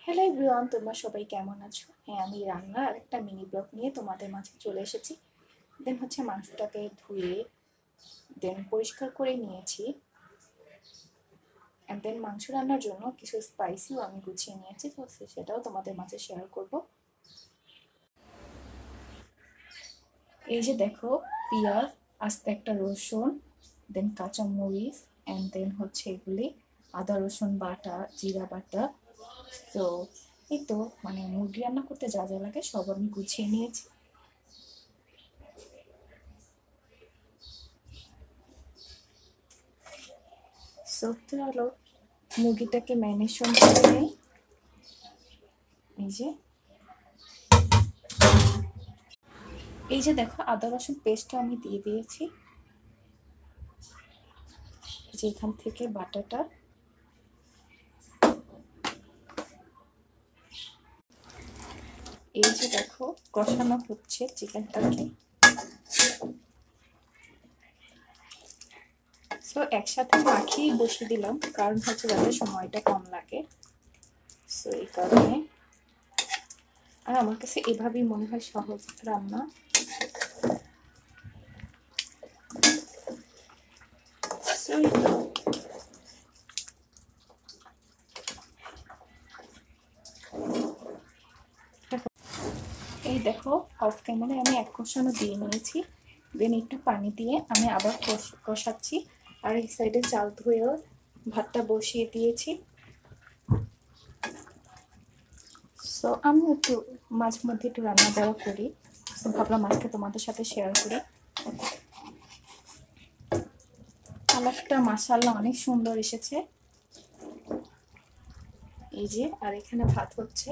Hello everyone, তোমরা সবাই কেমন আছো? হ্যাঁ, আমি রান্না আর একটা মিনি ব্লগ নিয়ে তোমাদের মাঝে চলে এসেছি। দেন মাংসটাকে ধুয়ে দেন পরিষ্কার করে নিয়েছি। অ্যান্ড দেন মাংস রান্নার জন্য কিছু স্পাইসিও আমি গুছিয়ে নিয়েছি, তো সেটাও তোমাদের মাঝে শেয়ার করব। এই যে দেখো, পেঁয়াজ, আস্ত একটা রসুন, দেন কাঁচামরিচ, অ্যান্ড দেন এগুলি আদা রসুন বাটা, জিরা বাটা। তো এই তো মুরগি রান্না করতে যা যা লাগে সব আমি গুছিয়ে নিয়েছি। সত্যি হলো মুরগিটাকে ম্যারিনেশন করে নেই। এই যে দেখো, আদা রসুন পেস্টটা আমি দিয়ে দিয়েছি। যে এখান থেকে বাটাটা, এই যে দেখো কষানো হচ্ছে চিকেনটাকে। সো একসাথে মাখিয়ে বসিয়ে দিলাম, কারণ যাতে সময়টা কম লাগে। সো এই কারণে, আর আমার কাছে এভাবেই মনে হয় সহজ রান্না। সো এই দেখো, অফ ক্যামেরায় আমি এক কষানো দিয়ে নিয়েছি। দেন একটু পানি দিয়ে আমি আবার কষাচ্ছি। আর এই সাইডে চাল ধুয়েও ভাতটা বসিয়ে দিয়েছি। সো আমি একটু মাঝে মধ্যে একটু রান্না বান্না করি, সো ভাবলাম আজকে তোমাদের সাথে শেয়ার করি। কালারটা মাশাআল্লাহ অনেক সুন্দর এসেছে। এই যে, আর এখানে ভাত হচ্ছে।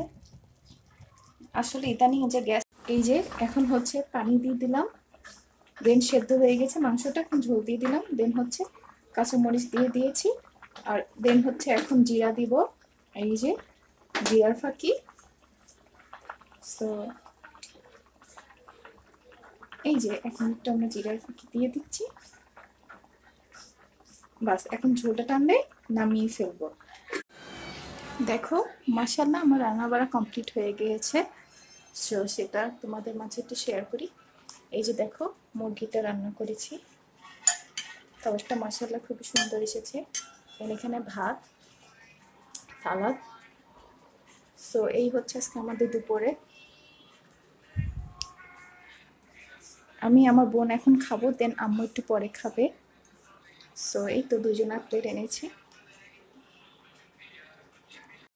আসলে ইদানিং যে গ্যাস, এই যে এখন পানি দিয়ে দিলাম। দেন সেদ্ধ হয়ে গেছে মাংসটা, এখন ঝোল দিয়ে দিলাম। দেন কাঁচামরিচ দিয়ে দিয়েছি। আর দেন এখন জিরা দিব। এই যে জিরার ফাঁকি। সো এই যে এখন একটু আমরা জিরার ফাঁকি দিয়ে দিচ্ছি। বাস, এখন ঝোলটা টানলে নামিয়ে ফেলবো। দেখো মাশাআল্লাহ আমার রান্না বাড়া কমপ্লিট হয়ে গিয়েছে। সো সেটা তোমাদের মাঝে একটু শেয়ার করি। এই যে দেখো, মুরগিটা রান্না করেছি, তরকারিটা মাশাআল্লাহ খুবই সুন্দর এসেছে। এখানে ভাত, সালাদ। সো এই আজকে আমাদের দুপুরে। আমি আমার বোন এখন খাবো, দেন আম্মু একটু পরে খাবে। সো এই তো দুজনের প্লেট এনেছি।